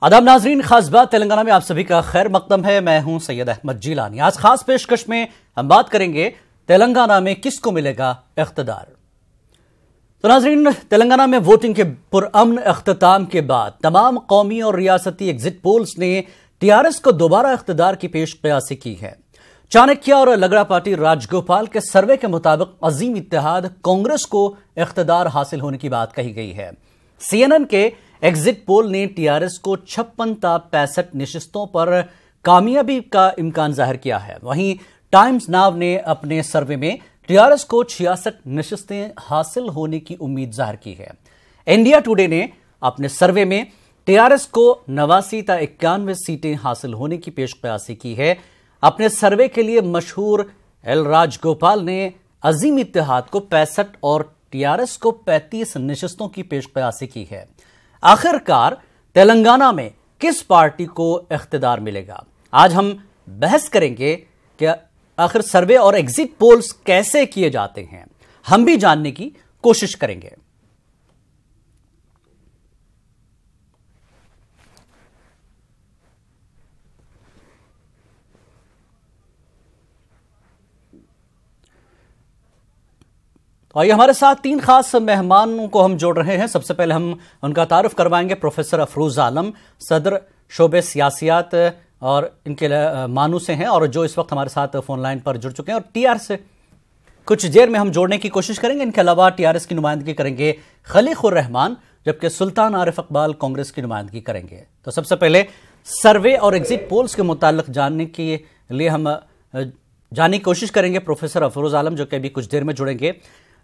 आदाब नाजरीन, खास बात तेलंगाना में आप सभी का खैर मकदम है। मैं हूं सैयद अहमद जिलानी। आज खास पेशकश में हम बात करेंगे तेलंगाना में किसको मिलेगा इख्तिदार। तो नाजरीन, तेलंगाना में वोटिंग के पुरअमन अख्तिताम के बाद तमाम कौमी और रियासती एग्जिट पोल्स ने टीआरएस को दोबारा इख्तिदार की पेश कयासी की है। चाणक्य और लगड़ा पार्टी राजगोपाल के सर्वे के मुताबिक अजीम इत्तेहाद कांग्रेस को इख्तिदार हासिल होने की बात कही गई है। CNN के एग्जिट पोल ने टीआरएस को 56 ता 65 नशिस्तों पर कामयाबी का इम्कान जाहिर किया है। वहीं टाइम्स नाव ने अपने सर्वे में टीआरएस को 66 नशिस्तें हासिल होने की उम्मीद जाहिर की है। इंडिया टुडे ने अपने सर्वे में टीआरएस को 89 ता 91 सीटें हासिल होने की पेशकयासी की है। अपने सर्वे के लिए मशहूर एल राजगोपाल ने अजीम इत्तेहाद को 65 और टीआरएस को 35 नशिस्तों की पेशकयासी की है। आखिरकार तेलंगाना में किस पार्टी को इख्तिदार मिलेगा, आज हम बहस करेंगे कि आखिर सर्वे और एग्जिट पोल्स कैसे किए जाते हैं, हम भी जानने की कोशिश करेंगे। तो आइए, हमारे साथ तीन खास मेहमानों को हम जोड़ रहे हैं। सबसे पहले हम उनका तारुफ करवाएंगे। प्रोफेसर अफरोज आलम, सदर शोबे सियासियात और इनके मानू से हैं और जो इस वक्त हमारे साथ फोन लाइन पर जुड़ चुके हैं, और टीआर से कुछ देर में हम जोड़ने की कोशिश करेंगे। इनके अलावा टीआरएस की नुमाइंदगी करेंगे खलीकुर रहमान, जबकि सुल्तान आरिफ इकबाल कांग्रेस की नुमाइंदगी करेंगे। तो सबसे पहले सर्वे और एग्जिट पोल्स के मुताल्लिक जानने के लिए हम जानने की कोशिश करेंगे प्रोफेसर अफरोज आलम, जो कि अभी कुछ देर में जुड़ेंगे।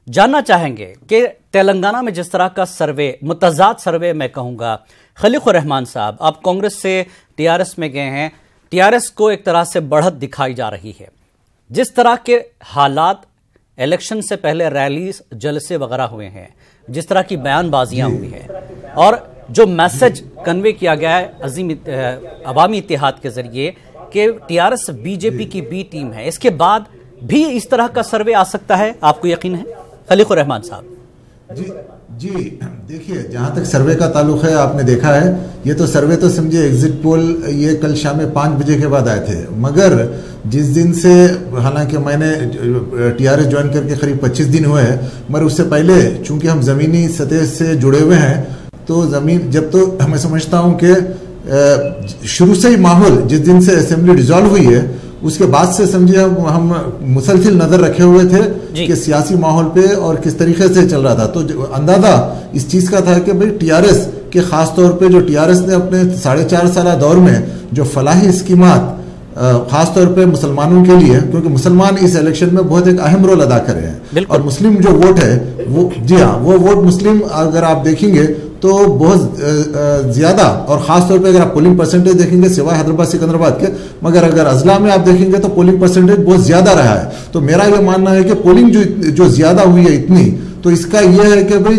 जानना चाहेंगे कि तेलंगाना में जिस तरह का सर्वे, मुतज़ाद सर्वे मैं कहूँगा, खलीकुर रहमान साहब, आप कांग्रेस से टीआरएस में गए हैं, टीआरएस को एक तरह से बढ़त दिखाई जा रही है। जिस तरह के हालात इलेक्शन से पहले रैलीज, जलसे वगैरह हुए हैं, जिस तरह की बयानबाजियां हुई हैं और जो मैसेज कन्वे किया गया है अजीम अवामी इत्तेहाद के जरिए कि टीआरएस बीजेपी की बी टीम है, इसके बाद भी इस तरह का सर्वे आ सकता है, आपको यकीन है? खलीकुर रहमान साहब। जी देखिए, जहाँ तक सर्वे का ताल्लुक है, आपने देखा है ये तो सर्वे तो समझिए एग्जिट पोल ये कल शाम 5 बजे के बाद आए थे, मगर जिस दिन से, हालांकि मैंने टीआरएस ज्वाइन करके करीब 25 दिन हुए हैं, मगर उससे पहले चूंकि हम ज़मीनी सतह से जुड़े हुए हैं, तो ज़मीन जब तो मैं समझता हूँ कि शुरू से ही माहौल, जिस दिन से असेंबली डिसॉल्व हुई है उसके बाद से समझिए हम मुसलसिल नजर रखे हुए थे कि सियासी माहौल पे और किस तरीके से चल रहा था। तो अंदाजा इस चीज का था कि भाई टीआरएस के खास तौर पे जो टीआरएस ने अपने 4.5 साल दौर में जो फलाही स्कीमात खास तौर पे मुसलमानों के लिए, क्योंकि मुसलमान इस इलेक्शन में बहुत एक अहम रोल अदा कर रहे हैं, और मुस्लिम जो वोट है वो, जी हाँ, वो वोट मुस्लिम अगर आप देखेंगे तो बहुत ज्यादा, और खास तौर पे अगर आप पोलिंग परसेंटेज देखेंगे सिवाय हैदराबाद सिकंदराबाद के, मगर अगर अजला में आप देखेंगे तो पोलिंग परसेंटेज बहुत ज्यादा रहा है। तो मेरा यह मानना है कि पोलिंग जो ज्यादा हुई है इतनी, तो इसका यह है कि भाई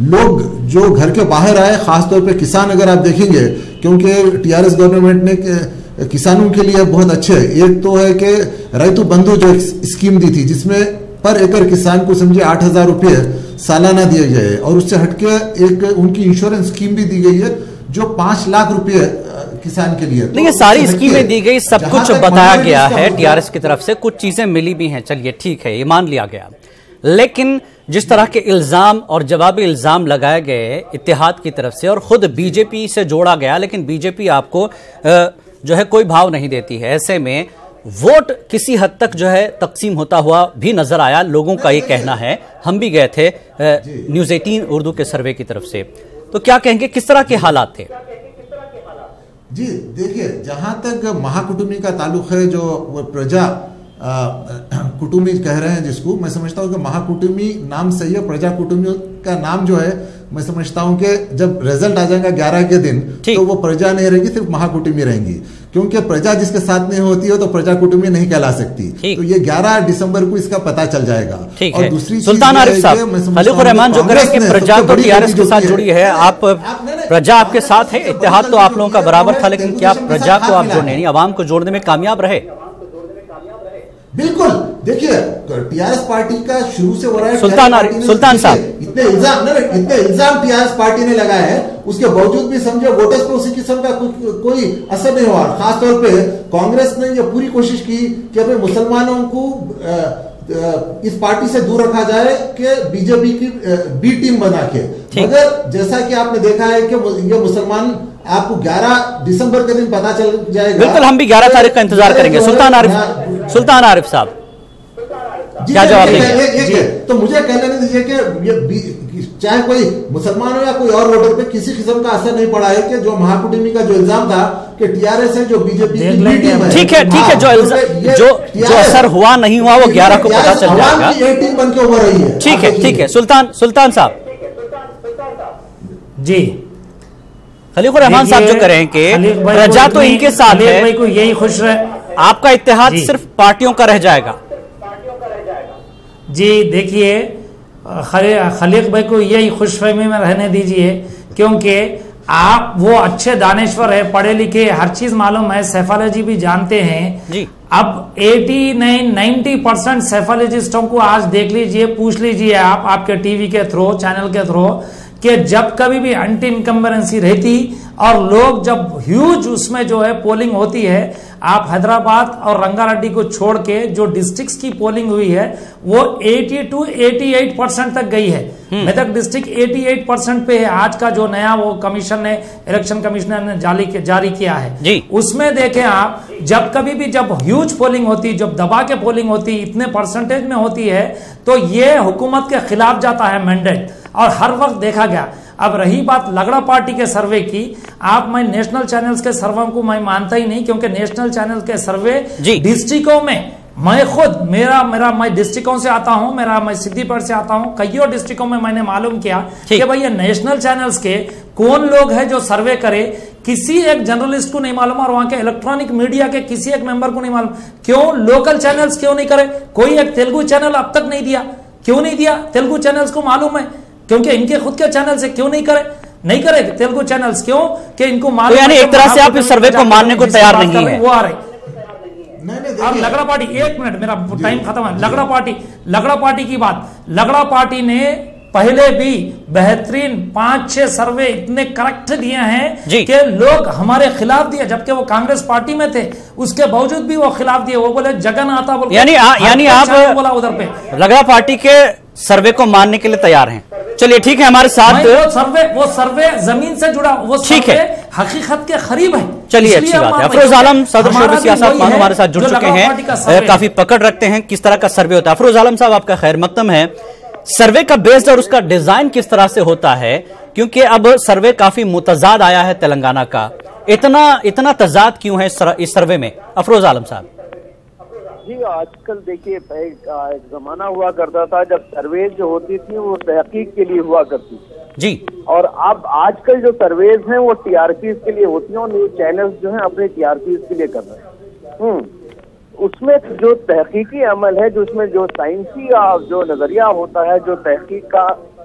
लोग जो घर के बाहर आए, खास तौर पे किसान अगर आप देखेंगे, क्योंकि टीआरएस गवर्नमेंट ने किसानों के लिए बहुत अच्छे, एक तो है कि रैतु बंधु जो स्कीम दी थी, जिसमें पर एकड़ किसान को समझिए 8,000 रुपये सालाना दिए गए, और उससे हटके एक उनकी इंश्योरेंस स्कीम भी दी गई है जो 5 लाख रुपए किसान के लिए। नहीं, ये सारी स्कीमें दी गई, सब कुछ बताया गया है टीआरएस की तरफ से, कुछ चीजें मिली भी हैं, चलिए ठीक है, ये मान लिया गया। लेकिन जिस तरह के इल्जाम और जवाबी इल्जाम लगाए गए इत्तेहाद की तरफ से, और खुद बीजेपी से जोड़ा गया, लेकिन बीजेपी आपको जो है कोई भाव नहीं देती है, ऐसे में वोट किसी हद तक जो है तकसीम होता हुआ भी नजर आया, लोगों का ये कहना है। हम भी गए थे न्यूज़ 18 उर्दू के सर्वे की तरफ से, तो क्या कहेंगे, किस तरह के हालात थे? जी देखिए, जहां तक महाकुटुंबी का ताल्लुक है, जो वो प्रजा कुटुंबी कह रहे हैं जिसको, मैं समझता हूँ कि महाकुटुंबी नाम सही है, प्रजा कुटुंबी का नाम जो है, मैं समझता हूँ कि जब रिजल्ट आ जाएगा 11 के दिन, तो वो प्रजा नहीं रहेगी, सिर्फ महाकुटुंबी रहेंगी, क्योंकि प्रजा जिसके साथ नहीं होती है तो प्रजा कुटुंबी नहीं कहला सकती। तो ये 11 दिसंबर को इसका पता चल जाएगा। और दूसरी सुल्तान आरिफ साहब, खलीकुर रहमान जो करें कि प्रजा तो टीआरएस के साथ जुड़ी है, आप प्रजा आपके साथ है, इत्तेहाद तो आप लोगों का बराबर था, लेकिन क्या प्रजा को आप जोड़ने, यानी आवाम को जोड़ने में कामयाब रहे? बिल्कुल। देखिए टीआरएस पार्टी का शुरू से हो रहा है, सुल्तान साहब इतने इल्जाम टीआरएस पार्टी ने लगाए हैं, उसके बावजूद भी समझे वोटर्स पर उसी किस्म का कोई असर नहीं हुआ। खासतौर पे कांग्रेस ने ये पूरी कोशिश की कि अपने मुसलमानों को इस पार्टी से दूर रखा जाए कि बीजेपी की बी टीम बना के, मगर जैसा कि आपने देखा है कि ये मुसलमान आपको 11 दिसंबर के दिन पता चल जाएगा। बिल्कुल, हम भी 11 तारीख का इंतजार करेंगे। सुल्तान आरिफ साहब क्या जवाब देंगे? तो मुझे कहने दीजिए कि चाहे कोई मुसलमान हो या कोई और वोटर पे किसी किस्म का असर नहीं पड़ा है कि जो महाकुटुंबी का जो इल्जाम था कि टीआरएस है जो बीजेपी की बी टीम है। ठीक है, जो असर हुआ नहीं हुआ वो 11 को पता चल जाएगा। ये टीम बन के उभर रही है। ठीक है सुल्तान साहब जी, खलीकुर रहमान साहब जो कह रहे हैं कि प्रजा तो इनके साथ है, भाई को यही खुश रहे, आपका इत्तेहाद सिर्फ पार्टियों का रह जाएगा। जी देखिए, खलीक भाई को यही खुशफहमी में रहने दीजिए, क्योंकि आप वो अच्छे दानिश्वर है, पढ़े लिखे, हर चीज मालूम है, सेफोलॉजी भी जानते हैं जी। अब 89-90% सेफोलॉजिस्टों को आज देख लीजिए, पूछ लीजिए आप आपके टीवी के थ्रू, चैनल के थ्रू, कि जब कभी भी एंटी इनकम्बेरेंसी रहती और लोग जब ह्यूज उसमें जो है पोलिंग होती है, आप हैदराबाद और रंगारेड्डी को छोड़ के जो डिस्ट्रिक्ट्स की पोलिंग हुई है वो 80-88% तक गई है। मेदक डिस्ट्रिक्ट 88% पे है। आज का जो नया वो कमीशन ने, इलेक्शन कमिश्नर ने जारी किया है जी। उसमें देखें आप, जब कभी भी जब ह्यूज पोलिंग होती, जब दबा के पोलिंग होती, इतने परसेंटेज में होती है, तो ये हुकूमत के खिलाफ जाता है मैंडेट, और हर वक्त देखा गया। अब रही बात लगड़ा पार्टी के सर्वे की, मैं नेशनल चैनल्स के सर्वे को मैं मानता ही नहीं, क्योंकि नेशनल चैनल के सर्वे डिस्ट्रिक्टों में, मैं खुद मैं डिस्ट्रिक्टों से आता हूं, मैं सिद्दीपेट से आता हूं, कईयों डिस्ट्रिक्टों में मैंने मालूम किया कि भाई ये नेशनल चैनल्स के कौन लोग हैं जो सर्वे करे, किसी एक जर्नलिस्ट को नहीं मालूम, और वहां के इलेक्ट्रॉनिक मीडिया के किसी एक मेंबर को नहीं मालूम। क्यों लोकल चैनल्स क्यों नहीं करे? कोई एक तेलुगु चैनल अब तक नहीं दिया। क्यों नहीं दिया? तेलुगु चैनल्स को मालूम है, क्योंकि इनके खुद के चैनल से क्यों नहीं करे तेलुगु चैनल्स, क्यों कि इनको मालूम। यानी एक तरह से आप इस सर्वे को मानने को तैयार नहीं है। वो आ रहे अब लगड़ा पार्टी, एक मिनट मेरा टाइम खत्म है। लगड़ा पार्टी की बात, लगड़ा पार्टी ने पहले भी बेहतरीन 5-6 सर्वे इतने करेक्ट दिए हैं कि लोग हमारे खिलाफ दिए, जबकि वो कांग्रेस पार्टी में थे, उसके बावजूद भी वो खिलाफ दिए। वो बोले जगन आता बोल, यानी आप बोला उधर पे लगड़ा पार्टी के सर्वे को मानने के लिए तैयार हैं। चलिए ठीक है, हमारे साथ वो सर्वे जमीन से जुड़ा, वो ठीक है, हकीकत के करीब है। चलिए अच्छी बात है। अफरोज आलम सदर शोबे सियासत मान हमारे साथ जुड़ चुके हैं, काफी पकड़ रखते हैं किस तरह का सर्वे होता है। अफरोज आलम साहब आपका खैर मकदम है। सर्वे का बेस्ड और उसका डिजाइन किस तरह से होता है, क्योंकि अब सर्वे काफी मुतजाद आया है तेलंगाना का, इतना तजाद क्यों है इस सर्वे में? अफरोज आलम साहब जी, आजकल देखिए एक जमाना हुआ करता था जब सर्वे जो होती थी वो तहकीक के लिए हुआ करती थी जी, और अब आजकल जो सर्वेज हैं वो टीआरपीज के लिए होती हैं, और न्यूज चैनल्स जो हैं अपने टीआरपीज के लिए कर रहे हैं। उसमें जो तहकीकी अमल है, जो उसमें जो साइंसी जो नजरिया होता है, जो तहकीक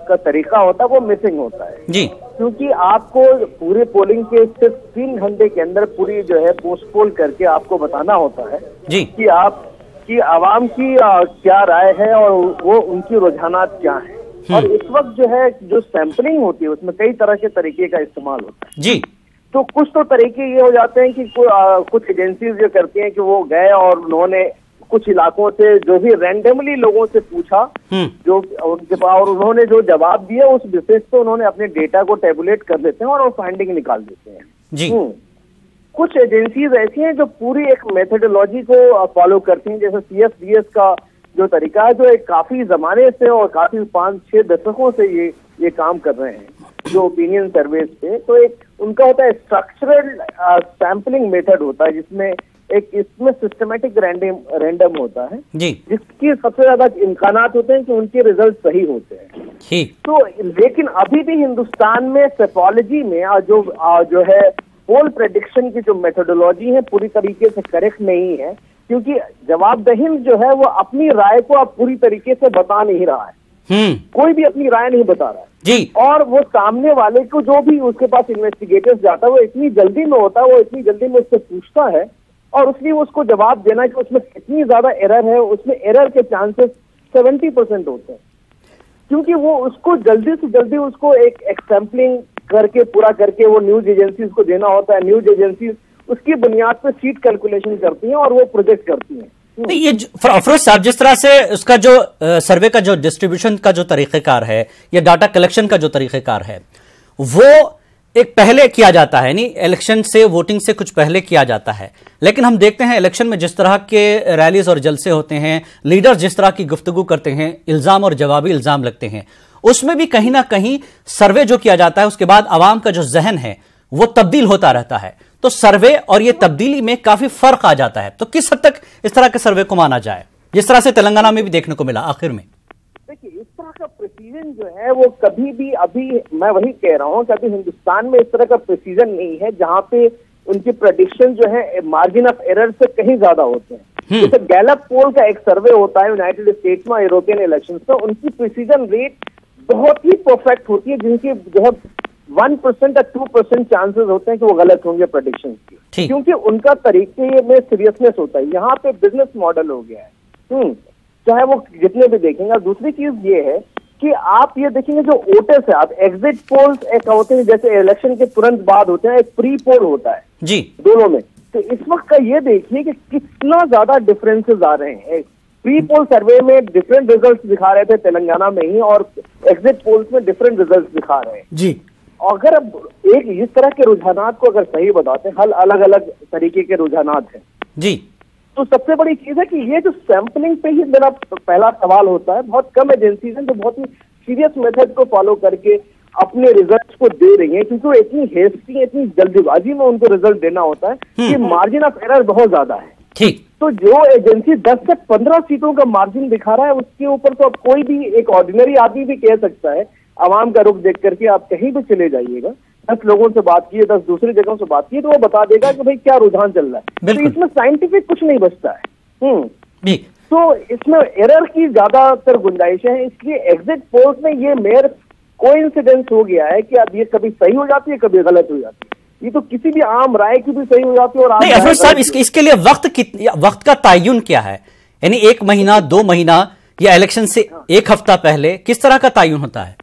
का तरीका होता है, वो मिसिंग होता है जी। क्योंकि आपको पूरे पोलिंग के सिर्फ 3 घंटे के अंदर पूरी जो है पोस्टपोल करके आपको बताना होता है जी कि आपकी आवाम की क्या राय है और वो उनकी रुझानात क्या है। और इस वक्त जो है जो सैंपलिंग होती है उसमें कई तरह के तरीके का इस्तेमाल होता है जी। तो कुछ तो तरीके ये हो जाते हैं कि कुछ एजेंसीज जो करती हैं कि वो गए और उन्होंने कुछ इलाकों से जो भी रैंडमली लोगों से पूछा जो उनके पास, और उन्होंने जो जवाब दिया उस बेसिस पे उन्होंने अपने डेटा को टेबुलेट कर देते हैं और वो फाइंडिंग निकाल देते हैं जी। कुछ एजेंसीज ऐसी हैं जो पूरी एक मेथोडोलॉजी को फॉलो करती हैं, जैसे CSDS का जो तरीका है, जो एक काफी जमाने से और काफी 5-6 दशकों से ये काम कर रहे हैं जो ओपिनियन सर्वेज पे। तो एक उनका होता है स्ट्रक्चरल सैम्पलिंग मेथड होता है, जिसमें इसमें सिस्टमेटिक रैंडम होता है जी, जिसकी सबसे ज्यादा इम्कानात होते हैं कि उनके रिजल्ट सही होते हैं ठीक। तो लेकिन अभी भी हिंदुस्तान में सेफोलॉजी में जो है पोल प्रेडिक्शन की जो मेथोडोलॉजी है पूरी तरीके से करेक्ट नहीं है, क्योंकि जवाबदहिंद जो है वो अपनी राय को अब पूरी तरीके से बता नहीं रहा है। कोई भी अपनी राय नहीं बता रहा है जी। और वो सामने वाले को जो भी उसके पास इन्वेस्टिगेटर्स जाता है वो इतनी जल्दी में होता है, वो इतनी जल्दी में उससे पूछता है और उसलिए उसको जवाब देना कि उसमें कितनी ज्यादा एरर है, उसमें एरर के चांसेस 70% होते हैं, क्योंकि वो उसको जल्दी से जल्दी उसको एक सैंपलिंग करके पूरा करके वो न्यूज एजेंसीज को देना होता है। न्यूज एजेंसीज उसकी बुनियाद पर सीट कैलकुलेशन करती हैं और वो प्रोजेक्ट करती हैं। नहीं, ये अफरोज साहब, जिस तरह से उसका जो सर्वे का जो डिस्ट्रीब्यूशन का जो तरीकेकार है या डाटा कलेक्शन का जो तरीकेकार है, वो एक पहले किया जाता है, नहीं इलेक्शन से वोटिंग से कुछ पहले किया जाता है, लेकिन हम देखते हैं इलेक्शन में जिस तरह के रैलीज और जलसे होते हैं, लीडर्स जिस तरह की गुफ्तगू करते हैं, इल्जाम और जवाबी इल्जाम लगते हैं, उसमें भी कहीं ना कहीं सर्वे जो किया जाता है उसके बाद आवाम का जो जहन है वो तब्दील होता रहता है। तो सर्वे और ये तब्दीली में काफी फर्क आ जाता है। तो किस हद तक इस तरह के सर्वे को माना जाए, जिस तरह से तेलंगाना में भी देखने को मिला आखिर में? देखिए, इस तरह का प्रिसीजन जो है वो कभी भी, अभी मैं वही कह रहा हूं कि अभी हिंदुस्तान में इस तरह का प्रिसीजन नहीं है जहां पे उनकी प्रेडिक्शन जो है मार्जिन ऑफ एरर से कहीं ज्यादा होते हैं। जैसे गैलप पोल का एक सर्वे होता है यूनाइटेड स्टेट्स में यूरोपियन इलेक्शन में, उनकी प्रिसीजन रेट बहुत ही परफेक्ट होती है, जिनकी जो है 1% या 2% चांसेस होते हैं कि वो गलत होंगे प्रेडिक्शन की, क्योंकि उनका तरीके में सीरियसनेस होता है। यहाँ पे बिजनेस मॉडल हो गया है, चाहे वो जितने भी देखेंगे। दूसरी चीज ये है कि आप ये देखेंगे जो वोटर्स है, आप एग्जिट पोल्स एक होते हैं जैसे इलेक्शन के तुरंत बाद होते हैं, एक प्री पोल होता है जी दोनों में। तो इस वक्त का ये देखिए कि कितना ज्यादा डिफरेंसेस आ रहे हैं। प्री पोल सर्वे में डिफरेंट रिजल्ट्स दिखा रहे थे तेलंगाना में ही, और एग्जिट पोल्स में डिफरेंट रिजल्ट्स दिखा रहे हैं जी। अगर अब एक इस तरह के रुझानात को अगर सही बताते हैं, हल अलग अलग तरीके के रुझानात हैं जी, तो सबसे बड़ी चीज है कि ये जो सैंपलिंग पे ही मेरा पहला सवाल होता है। बहुत कम एजेंसीज हैं जो बहुत ही सीरियस मेथड को फॉलो करके अपने रिजल्ट्स को दे रही हैं, क्योंकि वो इतनी हेस्टी, इतनी जल्दीबाजी में उनको रिजल्ट देना होता है कि मार्जिन ऑफ एरर बहुत ज्यादा है। ठीक, तो जो एजेंसी 10 से 15 सीटों का मार्जिन दिखा रहा है उसके ऊपर तो अब कोई भी एक ऑर्डिनरी आदमी भी कह सकता है, आवाम का रुख देख करके आप कहीं भी चले जाइएगा, 10 लोगों से बात किए, 10 दूसरी जगहों से बात की, तो वो बता देगा कि भाई क्या रुझान चल रहा है। तो इसमें साइंटिफिक कुछ नहीं बचता है। तो इसमें एरर की ज्यादातर गुंजाइश है, इसलिए एग्जिट पोल्स में ये मेयर कोइंसिडेंस हो गया है कि अब ये कभी सही हो जाती है, कभी गलत हो जाती है। ये तो किसी भी आम राय की भी सही हो जाती है। और नहीं अफरोज साहब, इसके लिए वक्त का तयन क्या है? यानी 1 महीना, 2 महीना या इलेक्शन से 1 हफ्ता पहले किस तरह का तयन होता है?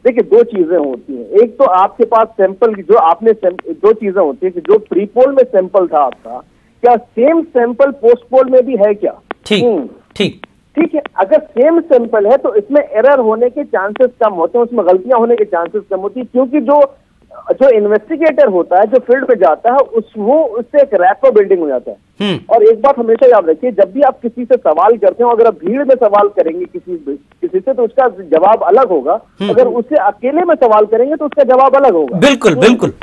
देखिए, 2 चीजें होती हैं। एक तो आपके पास सैंपल जो आपने 2 चीजें होती है कि जो प्री पोल में सैंपल था आपका, क्या सेम सैंपल पोस्ट पोल में भी है क्या? ठीक है। अगर सेम सैंपल है तो इसमें एरर होने के चांसेस कम होते हैं, उसमें गलतियां होने के चांसेस कम होती है, क्योंकि जो इन्वेस्टिगेटर होता है, जो फील्ड में जाता है, उससे एक रैपो बिल्डिंग हो जाता है। और एक बात हमेशा याद रखिए, जब भी आप किसी से सवाल करते हो, अगर आप भीड़ में सवाल करेंगे किसी से तो उसका जवाब अलग होगा, अगर उससे अकेले में सवाल करेंगे तो उसका जवाब अलग होगा। बिल्कुल बिल्कुल।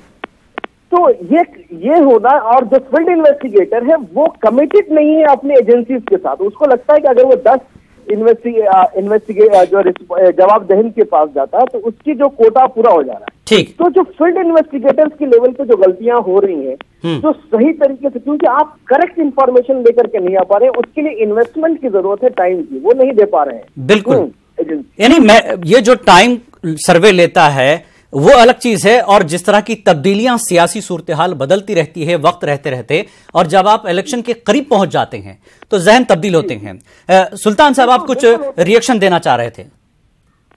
तो ये होना, और जो फील्ड इन्वेस्टिगेटर है वो कमिटेड नहीं है अपने एजेंसीज के साथ। उसको लगता है कि अगर वो 10 जो जवाब दहिन के पास जाता है तो उसकी जो कोटा पूरा हो जा रहा है। ठीक, तो जो फील्ड इन्वेस्टिगेटर्स की लेवल पे जो गलतियां हो रही हैं, जो सही तरीके से, क्योंकि आप करेक्ट इंफॉर्मेशन लेकर के नहीं आ पा रहे हैं, उसके लिए इन्वेस्टमेंट की जरूरत है, टाइम की, वो नहीं दे पा रहे हैं। बिल्कुल, यानी ये जो टाइम सर्वे लेता है वो अलग चीज है, और जिस तरह की तब्दीलियां, सियासी सूरत हाल बदलती रहती है वक्त रहते रहते, और जब आप इलेक्शन के करीब पहुंच जाते हैं तो जहन तब्दील होते हैं। सुल्तान साहब, आप कुछ रिएक्शन देना चाह रहे थे?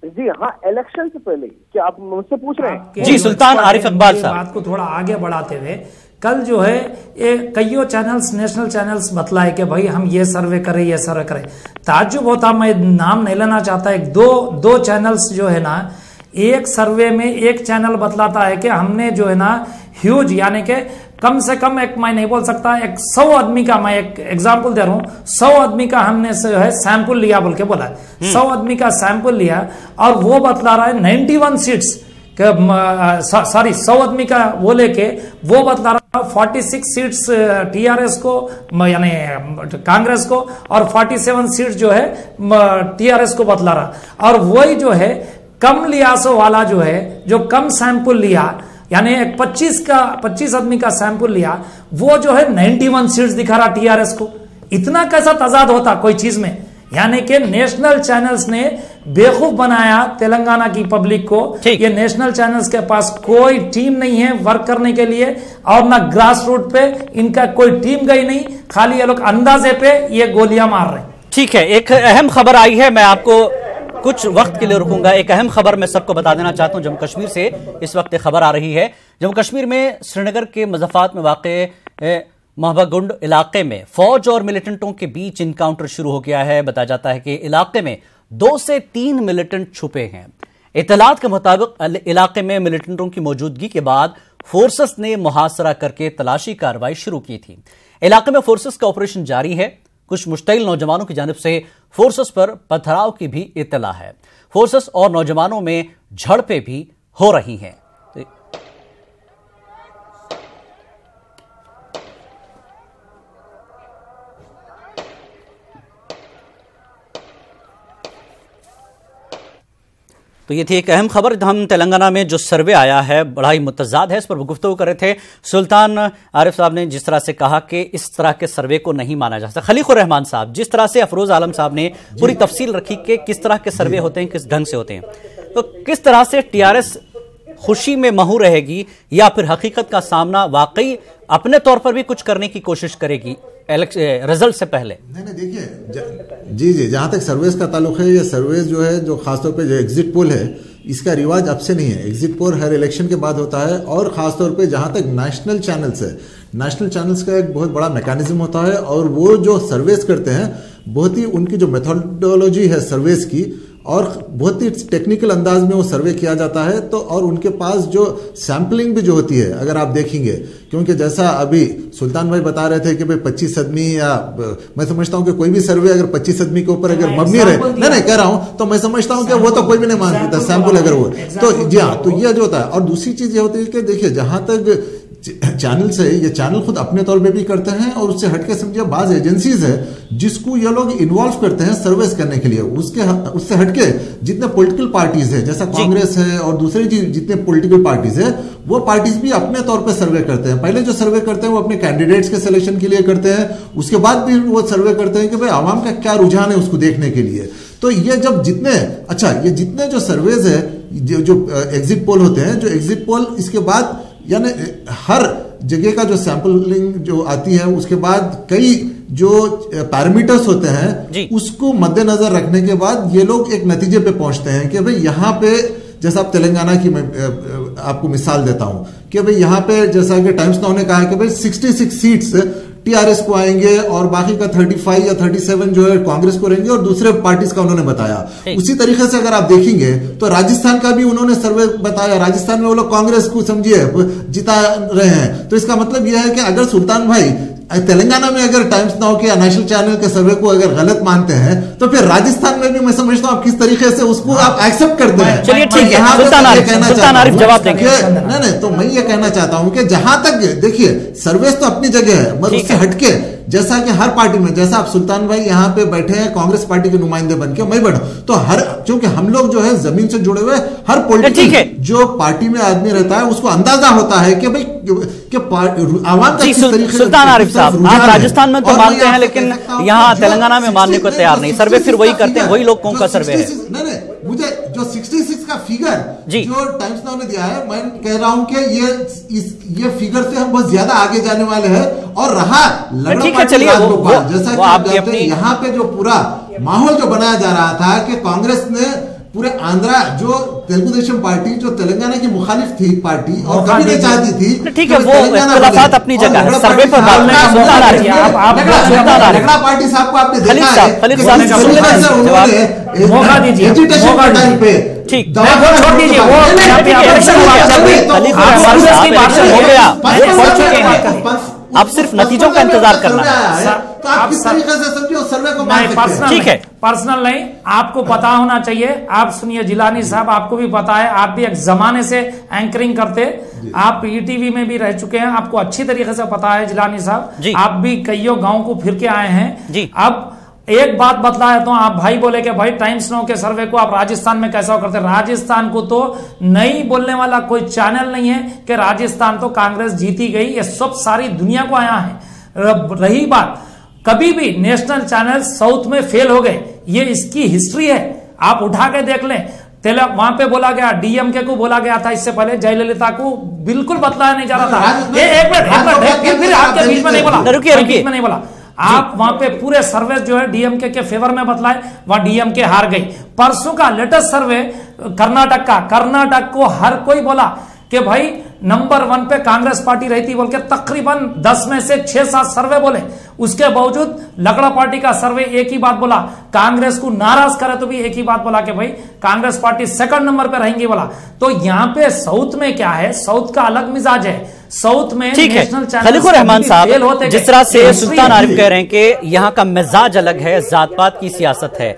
जी हाँ, इलेक्शन से पहले क्या आप मुझसे पूछ रहे हैं? जी, सुल्तान आरिफ इकबाल साहब। बात को थोड़ा आगे बढ़ाते हुए, कल जो है कईयों चैनल्स, नेशनल चैनल्स बतलाए कि भाई हम ये सर्वे करें, ये सर्वे करें। ताज्जुब होता, मैं नाम नहीं लेना चाहता, एक दो चैनल्स जो है ना, एक सर्वे में एक चैनल बतलाता है कि हमने जो है ना ह्यूज, यानी कि कम से कम, एक मैं नहीं बोल सकता, 100 आदमी का, मैं एक एग्जांपल दे रहा हूं, 100 आदमी का हमने जो है सैंपल लिया बोल के बोला, 100 आदमी का सैंपल लिया और वो बतला रहा है 91 सीट्स, सॉरी 100 आदमी का वो लेके वो बतला रहा 46 सीट्स टीआरएस को, यानी कांग्रेस को, और 47 सीट्स जो है टीआरएस को बतला रहा। और वही जो है कम लियासो वाला जो है, जो कम सैंपल लिया, यानी एक 25 आदमी का सैंपल लिया, वो जो है 91 सीट्स दिखा रहा टीआरएस को। इतना कैसा तजाद होता कोई चीज में? यानी कि नेशनल चैनल्स ने बेवकूफ बनाया तेलंगाना की पब्लिक को। ये नेशनल चैनल्स के पास कोई टीम नहीं है वर्क करने के लिए, और ना ग्रास रूट पे इनका कोई टीम गई नहीं, खाली ये लोग अंदाजे पे ये गोलियां मार रहे हैं। ठीक है, एक अहम खबर आई है, मैं आपको कुछ वक्त के लिए रुकूंगा। एक अहम खबर मैं सबको बता देना चाहता हूं, जम्मू कश्मीर से इस वक्त एक खबर आ रही है। जम्मू कश्मीर में श्रीनगर के मुज़फ्फराबाद में वाक़े महबागुंड इलाके में फौज और मिलिटेंटों के बीच इनकाउंटर शुरू हो गया है। बताया जाता है कि इलाके में 2 से 3 मिलिटेंट छुपे हैं। इत्तलात के मुताबिक इलाके में मिलिटेंटों की मौजूदगी के बाद फोर्सेस ने मुहासरा करके तलाशी कार्रवाई शुरू की थी। इलाके में फोर्सेस का ऑपरेशन जारी है। कुछ मुश्तइल नौजवानों की जानिब से फोर्सेस पर पथराव की भी इत्तला है। फोर्सेस और नौजवानों में झड़पें भी हो रही हैं। तो ये थी एक अहम खबर। हम तेलंगाना में जो सर्वे आया है बड़ा ही मुतज़ाद है, इस पर गुफ्तगू कर रहे थे। सुल्तान आरिफ साहब ने जिस तरह से कहा कि इस तरह के सर्वे को नहीं माना जा सकता। खलीकुर रहमान साहब, जिस तरह से अफरोज आलम साहब ने पूरी तफसील रखी कि किस तरह के सर्वे होते हैं, किस ढंग से होते हैं, तो किस तरह से टीआरएस खुशी में महू रहेगी या फिर हकीकत का सामना वाकई अपने तौर पर भी कुछ करने की कोशिश करेगी रिजल्ट से पहले? नहीं देखिए जी जहां तक सर्वेस का ताल्लुक है, ये सर्वेस जो है जो खासतौर पे जो एग्जिट पोल है, इसका रिवाज अब से नहीं है। एग्जिट पोल हर इलेक्शन के बाद होता है, और खासतौर पे जहां तक नेशनल चैनल्स है, नेशनल चैनल्स का एक बहुत बड़ा मैकेनिज्म होता है, और वो जो सर्वेस करते हैं बहुत ही उनकी जो मेथोडोलॉजी है सर्वेस की, और बहुत ही टेक्निकल अंदाज में वो सर्वे किया जाता है। तो और उनके पास जो सैंपलिंग भी जो होती है, अगर आप देखेंगे, क्योंकि जैसा अभी सुल्तान भाई बता रहे थे कि भाई 25 आदमी, या मैं समझता हूं कि कोई भी सर्वे अगर 25 आदमी के ऊपर अगर मबनी रहे, नहीं कह रहा हूं, तो मैं समझता हूं कि वो तो कोई भी नहीं मान सकता सैंपल अगर वो, तो जी हाँ, तो ये जो होता है। और दूसरी चीज ये होती है कि देखिए जहां तक चैनल से, ये चैनल खुद अपने तौर पे भी करते हैं, और उससे हटके समझिए बाज एजेंसीज है जिसको ये लोग इन्वॉल्व करते हैं सर्विस करने के लिए। उससे हटके जितने पॉलिटिकल पार्टीज है, जैसा कांग्रेस है और दूसरे जितने पॉलिटिकल पार्टीज है, वो पार्टीज भी अपने तौर पे सर्वे करते हैं। पहले जो सर्वे करते हैं वो अपने कैंडिडेट्स के सिलेक्शन के लिए करते हैं, उसके बाद भी वो सर्वे करते हैं कि भाई आवाम का क्या रुझान है उसको देखने के लिए। तो ये जब जितने जो सर्वेज है, जो एग्जिट पोल होते हैं, जो एग्जिट पोल इसके बाद यानी हर जगह का जो सैंपलिंग जो आती है, उसके बाद कई जो पैरामीटर्स होते हैं उसको मद्देनजर रखने के बाद ये लोग एक नतीजे पे पहुंचते हैं कि भाई यहाँ पे, जैसा आप तेलंगाना की मैं आपको मिसाल देता हूं कि भाई यहाँ पे जैसा कि टाइम्स नाउ ने कहा है कि भाई 66 सीट्स टीआरएस को आएंगे और बाकी का 35 या 37 जो है कांग्रेस को रहेंगे, और दूसरे पार्टीज का उन्होंने बताया। उसी तरीके से अगर आप देखेंगे तो राजस्थान का भी उन्होंने सर्वे बताया, राजस्थान में वो लोग कांग्रेस को समझिए जिता रहे हैं। तो इसका मतलब यह है कि अगर सुल्तान भाई तेलंगाना में अगर टाइम्स नाउ के नेशनल चैनल के सर्वे को अगर गलत मानते हैं, तो फिर राजस्थान में भी मैं समझता हूं आप किस तरीके से उसको आप एक्सेप्ट करते हैं। चलिए ठीक है, सुल्तान आरिफ जवाब देंगे। नहीं, तो मैं ये कहना चाहता हूं कि जहां तक देखिए सर्वेस तो अपनी जगह है, मगर उससे हटके जैसा कि हर पार्टी में, जैसा आप सुल्तान भाई यहाँ पे बैठे हैं कांग्रेस पार्टी के नुमाइंदे बन के, मैं बैठा, तो हर, क्योंकि हम लोग जो है जमीन से जुड़े हुए, हर पॉलिटिकल जो पार्टी में आदमी रहता है उसको अंदाजा होता है कि भाई आवाम का किस तरीके से। सुल्तान आरिफ साहब, आप राजस्थान में तो मानते हैं, लेकिन यहाँ तेलंगाना में मानने को तैयार नहीं। सर्वे फिर वही करते हैं, वही लोग कौन का सर्वे है। नहीं, मुझे जो 66 का फिगर जो टाइम्स नाउ ने दिया है, मैं कह रहा हूं कि ये फिगर से हम बहुत ज्यादा आगे जाने वाले हैं। और रहा ठीक है, चलिए जैसा कि आप जानते हैं, यहाँ पे जो पूरा माहौल जो बनाया जा रहा था कि कांग्रेस ने पूरे आंध्रा जो तेलुगु देशम पार्टी जो तेलंगाना की मुखालिफ थी पार्टी और कभी नहीं चाहती थी, ठीक है, वो इख्तिलाफात अपनी जगह है, सर्वे पर बात नहीं। सुल्तान आरिफ, लगड़ा पार्टी साहब को आपने देखा है, मौका दीजिए, एजुटेशन के टाइम पे ठीक छोड़ दीजिए, वो अब सिर्फ नतीजों का इंतजार करना है। तो आप किस तरीके से समझिए उस सर्वे को मान सकते हैं? ठीक है, पर्सनल नहीं, आपको पता होना चाहिए। आप सुनिए जिलानी साहब, आपको भी पता है, आप भी एक जमाने से एंकरिंग करते, आप ईटीवी में भी रह चुके हैं, आपको अच्छी तरीके से पता है जिलानी साहब, आप भी कईयों गांव को फिर के आए हैं। अब एक बात बतलाया तो आप भाई बोले कि भाई टाइम्स नाउ के सर्वे को आप राजस्थान में कैसा करते। राजस्थान को तो नहीं बोलने वाला कोई चैनल नहीं है कि राजस्थान तो कांग्रेस जीती गई, ये सब सारी दुनिया को आया है। रही बात, कभी भी नेशनल चैनल साउथ में फेल हो गए, ये इसकी हिस्ट्री है। आप उठा के देख लें, वहां पे बोला गया, डीएमके को बोला गया था इससे पहले, जयललिता को बिल्कुल बतलाया नहीं जा रहा था। एक मिनट फिर आपके बीच में नहीं बोला, बीच में नहीं बोला। आप वहां पे पूरे सर्वे जो है डीएमके के फेवर में बतलाए, वहां डीएमके हार गई। परसों का लेटेस्ट सर्वे कर्नाटक को हर कोई बोला कि भाई नंबर 1 पे कांग्रेस पार्टी रहती बोल के तकरीबन 10 में से 6-7 सर्वे बोले। उसके बावजूद लकड़ा पार्टी का सर्वे एक ही बात बोला, कांग्रेस को नाराज करे तो भी एक ही बात बोला कि भाई कांग्रेस पार्टी सेकंड नंबर पे रहेंगी बोला। तो यहाँ पे साउथ में क्या है, साउथ का अलग मिजाज है। साउथ में नेशनल चैनल खलीकुर रहमान साहब, जिस तरह से सुल्तान आरिफ कह रहे हैं कि यहाँ का मिजाज अलग है, जात पात की सियासत है,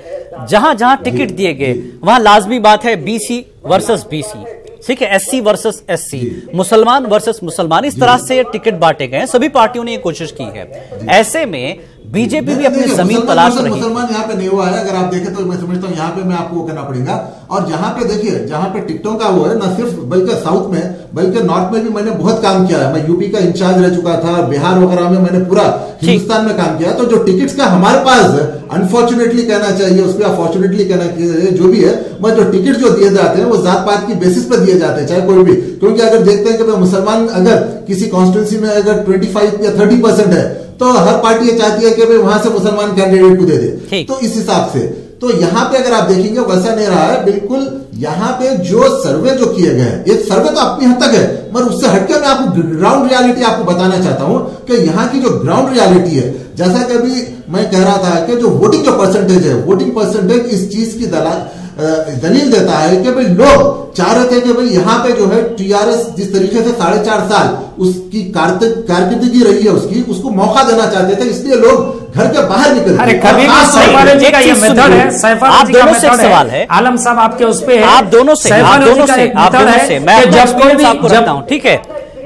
जहां जहां टिकट दिए गए वहां लाजमी बात है बीसी वर्सेस बीसी, ठीक है, एससी वर्सेस एससी, मुसलमान वर्सेस मुसलमान, इस तरह से टिकट बांटे गए। सभी पार्टियों ने ये कोशिश की है। ऐसे में बीजेपी भी अपनी जमीन तलाश रही है। मुसलमान यहाँ पे नहीं हुआ है, अगर आप देखें तो मैं समझता हूँ यहाँ पे मैं आपको वो करना पड़ेगा। और जहाँ पे देखिए, जहाँ पे टिकटों का वो है, न सिर्फ बल्कि साउथ में बल्कि नॉर्थ में भी मैंने बहुत काम किया है। मैं यूपी का इंचार्ज रह चुका था, बिहार वगैरह में मैंने पूरा हिंदुस्तान में काम किया। तो जो टिकट्स का हमारे पास अनफॉर्चुनेटली कहना चाहिए, उस पर फॉर्चुनेटली कहना चाहिए, जो भी है, मैं जो टिकट जो दिए जाते हैं वो जात पात की बेसिस पर दिए जाते हैं, चाहे कोई भी। क्योंकि अगर देखते हैं कि मुसलमान अगर किसी कॉन्स्टिट्यूंसी में अगर 25 या 30% है, तो हर पार्टी ये चाहती है कि भाई वहां से मुसलमान कैंडिडेट को दे दे। तो इस हिसाब से तो यहाँ पे अगर आप देखेंगे वैसा नहीं रहा है बिल्कुल। यहाँ पे जो सर्वे जो किए गए हैं, एक सर्वे तो अपनी हद तक है, मगर उससे हटकर मैं आपको ग्राउंड रियलिटी आपको बताना चाहता हूं कि यहाँ की जो ग्राउंड रियलिटी है, जैसा कि अभी मैं कह रहा था कि जो वोटिंग जो परसेंटेज है, वोटिंग परसेंटेज इस चीज की दलील देता है कि भाई लोग चाह रहे थे कि भाई यहाँ पे जो है टीआरएस जिस तरीके से 4.5 साल उसकी कारकिर्दगी रही है उसको मौका देना चाहते थे, इसलिए लोग घर के बाहर निकल। अरे कभी सैफालजी का ये मेथड है, सैफालजी का मेथड सवाल है, आलम साहब आपके उस पे है, आप दोनों से मैं आपको रखता हूं, ठीक है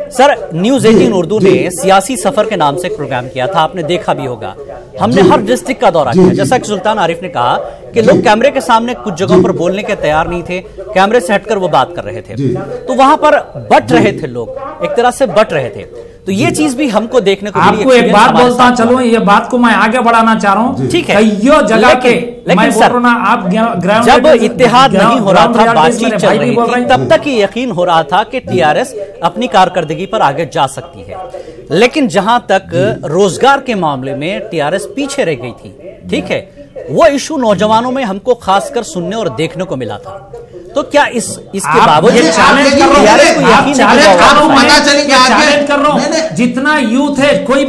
सर। न्यूज 18 उर्दू ने सियासी सफर के नाम से एक प्रोग्राम किया था, आपने देखा भी होगा। हमने हर डिस्ट्रिक्ट का दौरा किया, जैसा कि सुल्तान आरिफ ने कहा कि लोग कैमरे के सामने कुछ जगहों पर बोलने के तैयार नहीं थे, कैमरे से हटकर वो बात कर रहे थे, तो वहां पर बट रहे थे लोग, एक तरह से बट रहे थे। तो ये चीज भी हमको देखने को मिली। आपको एक बात बोलता चलो, ये बात को मैं आगे बढ़ाना चाह रहा हूँ, ठीक है, कईयों जगह के, लेकिन सर आप जब इत्तेहाद नहीं हो रहा था, बातचीत चल रही थी, तब तक ही यकीन हो रहा था कि टीआरएस अपनी कारकर्दगी पर आगे जा सकती है। लेकिन जहां तक रोजगार के मामले में टीआरएस पीछे रह गई थी, ठीक है, वो इशू नौजवानों में हमको खासकर सुनने और देखने को मिला था। तो क्या इसके बावजूद जितना यूथ है, कोई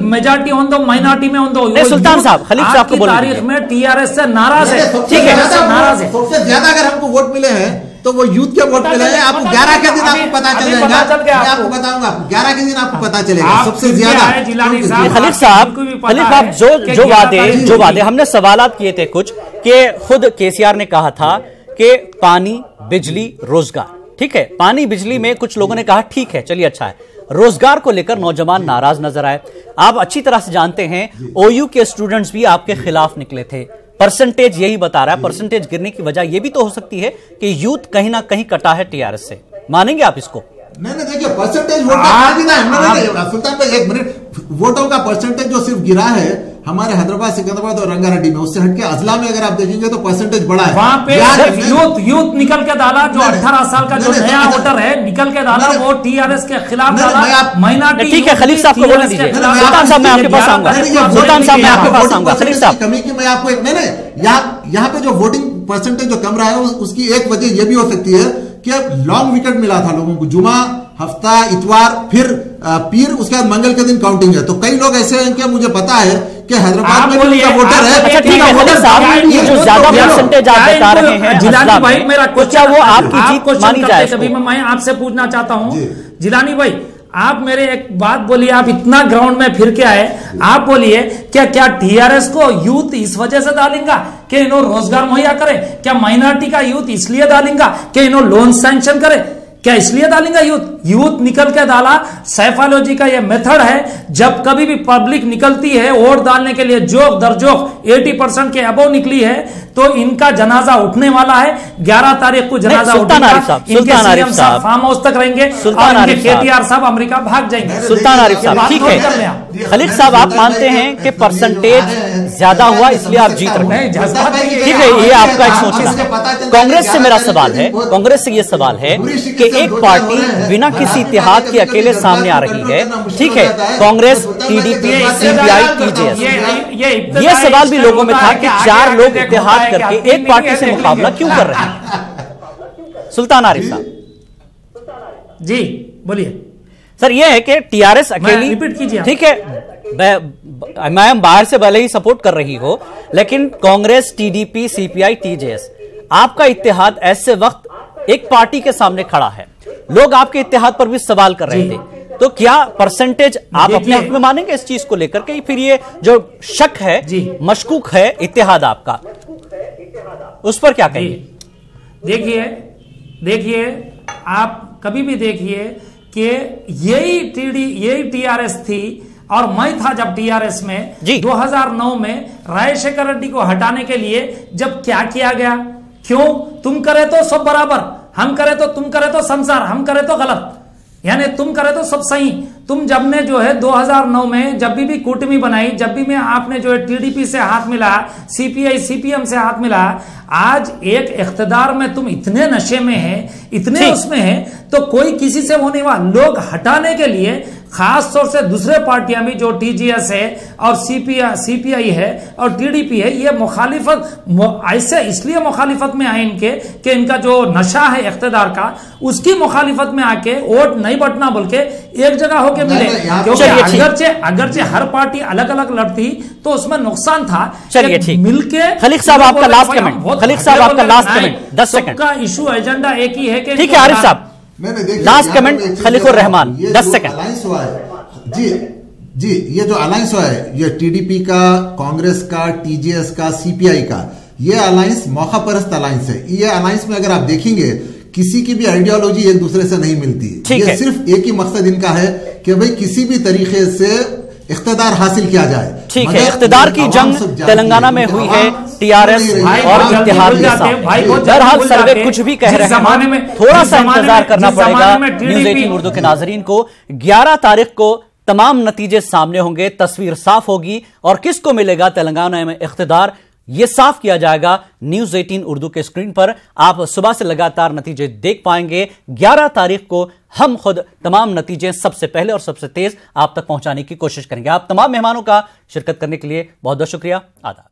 मेजॉरिटी हो दो, माइनॉरिटी में हो दो, सुल्तान साहब खलीफ साहब को तारीख में टीआरएस से नाराज है, ठीक है, नाराज है। सबसे ज्यादा अगर हमको वोट मिले हैं तो वो यूथ के वोट मिले हैं। आपको 11 के दिन आपको पता चल जाएगा, मैं आपको बताऊंगा, 11 के दिन आपको पता चलेगा सबसे ज्यादा। खलीफ साहब जो वादे हमने सवालात किए थे कुछ, कि खुद केसीआर ने कहा था कि पानी, बिजली, रोजगार, ठीक है, पानी बिजली में कुछ लोगों ने कहा ठीक है, चलिए अच्छा है। रोजगार को लेकर नौजवान नाराज नजर आए। आप अच्छी तरह से जानते हैं ओयू के स्टूडेंट्स भी आपके खिलाफ निकले थे। परसेंटेज यही बता रहा है, परसेंटेज गिरने की वजह यह भी तो हो सकती है कि यूथ कहीं ना कहीं कटा है टीआरएस से। मानेंगे आप इसको? नहीं, देखिए परसेंटेज वोट का सुल्तान भाई, एक मिनट, वोटों का परसेंटेज जो सिर्फ गिरा है हमारे हैदराबाद, सिकंदराबाद और रंगारेड्डी में, उससे हटके अजला में अगर आप देखेंगे तो परसेंटेज बढ़ा है। वहां पे यूथ निकल के डाला, जो 18 साल का जो नया वोटर है निकल के डाला, वो टीआरएस के खिलाफ डाला, माइनॉरिटी। ठीक है, खलीफ साहब को बोलने दीजिए। सुल्तान साहब मैं आपके पास आऊंगा, सुल्तान साहब मैं आपके पास आऊंगा। खलीफ साहब कमी की मैं आपको एक यहाँ पे जो वोटिंग परसेंटेज जो कम रहा है उसकी एक वजह यह भी हो सकती है कि लॉन्ग वीकेंड मिला था लोगों को, जुमा, हफ्ता, इतवार, फिर पीर, उसके बाद मंगल के दिन काउंटिंग है। तो कई लोग ऐसे हैं कि मुझे पता है कि हैदराबाद में भी वोटर है। अच्छा ठीक है खलीफ साहब, ये जो ज्यादा परसेंटेज आप बता रहे हैं जिलानी भाई, मेरा क्वेश्चन वो आपकी जीत मानी जाए। कभी मैं आपसे पूछना चाहता हूँ जिलानी भाई, आप मेरे एक बात बोलिए, आप इतना ग्राउंड में फिर के आए, आप बोलिए क्या टीआरएस को यूथ इस वजह से डालेंगा कि इन्हों रोजगार मुहैया करे? क्या माइनॉरिटी का यूथ इसलिए डालेंगा कि इन्हों लोन सैंक्शन करे? क्या इसलिए डालेंगा यूथ? यूथ निकल के डाला। साइकोलॉजी का यह मेथड है, जब कभी भी पब्लिक निकलती है वोट डालने के लिए, जोक दर जोक 80% के अबव निकली है, तो इनका जनाजा उठने वाला है। 11 तारीख को जनाजा उठेगा। इनके सीएम साहब फार्म हाउस तक रहेंगे और इनके केटीआर साहब अमेरिका भाग जाएंगे। सुल्तान आरिफ साहब, ठीक है। खलीक साहब, आप मानते हैं कि परसेंटेज ज्यादा हुआ इसलिए आप जीत रहे हैं, ठीक है, ये आपका एक सोचना है। कांग्रेस से मेरा सवाल है, कांग्रेस से ये सवाल है कि एक पार्टी बिना किसी इत्तेहाद के अकेले सामने आ रही है, ठीक है, कांग्रेस, टीडीपी, सीपीआई, टीजेएस। ये सवाल भी लोगों में था कि 4 लोग इत्तेहाद करके एक पार्टी से मुकाबला क्यों कर रहे हैं? सुल्तान आरिफ साहब जी बोलिए। सर, यह है कि टीआरएस अकेली, रिपीट कीजिए, ठीक है, मैं बाहर से भले ही सपोर्ट कर रही हो, लेकिन कांग्रेस, टीडीपी, सीपीआई, टीजेएस, आपका इत्तेहाद ऐसे वक्त एक पार्टी के सामने खड़ा है, लोग आपके इत्तेहाद पर भी सवाल कर रहे थे, तो क्या परसेंटेज आप अपने हक में मानेंगे इस चीज को लेकर के? फिर ये जो शक है, मशकूक है इत्तेहाद आपका, उस पर क्या कहेंगे? देखिए, आप कभी भी देखिए कि यही टीआरएस थी और मैं था जब टीआरएस में 2009 में राजशेखर रेड्डी को हटाने के लिए जब क्या किया गया, क्यों? तुम करे तो सब बराबर, हम करे तो, तुम करे तो संसार, हम करे तो गलत, यानी तुम करे तो सब सही। तुम जब ने जो है 2009 में जब भी कूटमी बनाई, जब भी में आपने जो है टीडीपी से हाथ मिला, सीपीआई सीपीएम से हाथ मिला, आज एक इख्तिदार में तुम इतने नशे में है, इतने उसमें है, तो कोई किसी से वो नहीं हुआ। लोग हटाने के लिए खास तौर से दूसरे पार्टियां भी जो टीजीएस है और सीपीआई है और टीडीपी है, ये मुखालिफत ऐसे इसलिए मुखालिफत में आए इनके कि इनका जो नशा है इख्तिदार का, उसकी मुखालिफत में आके वोट नहीं बटना बोल के एक जगह होके मिले। क्योंकि अगरचे हर पार्टी अलग अलग लड़ती तो उसमें नुकसान था। चलिए ठीक, मिलके खलीक साहब आपका लास्ट कमेंट, खलीक साहब आपका लास्ट कमेंट 10 सेकंड का इशू एजेंडा एक ही है कि ठीक है। आरिफ साहब last comment, Khaliqur Rahman 10 second. Alliance हुआ है जी, ये जो अलायंस हुआ है, ये टीडीपी का, कांग्रेस का, टीजीएस का, सीपीआई का, ये अलायंस मौका परस्त अलायंस है। ये अलायंस में अगर आप देखेंगे किसी की भी आइडियोलॉजी एक दूसरे से नहीं मिलती। ये सिर्फ एक ही मकसद इनका है कि भाई किसी भी तरीके से इख्तिदार हासिल किया जाए। ठीक है, इख्तिदार की जंग तेलंगाना में हुई है टीआरएस और इत्तेहाद के साथ। बहरहाल सर्वे कुछ भी कह रहे हैं, थोड़ा सा इंतजार करना पड़ेगा। न्यूज़ 18 उर्दू के नाजरीन को 11 तारीख को तमाम नतीजे सामने होंगे, तस्वीर साफ होगी और किसको मिलेगा तेलंगाना में इख्तिदार, यह साफ किया जाएगा न्यूज़ 18 उर्दू के स्क्रीन पर। आप सुबह से लगातार नतीजे देख पाएंगे। 11 तारीख को हम खुद तमाम नतीजे सबसे पहले और सबसे तेज आप तक पहुंचाने की कोशिश करेंगे। आप तमाम मेहमानों का शिरकत करने के लिए बहुत बहुत शुक्रिया। आदाब।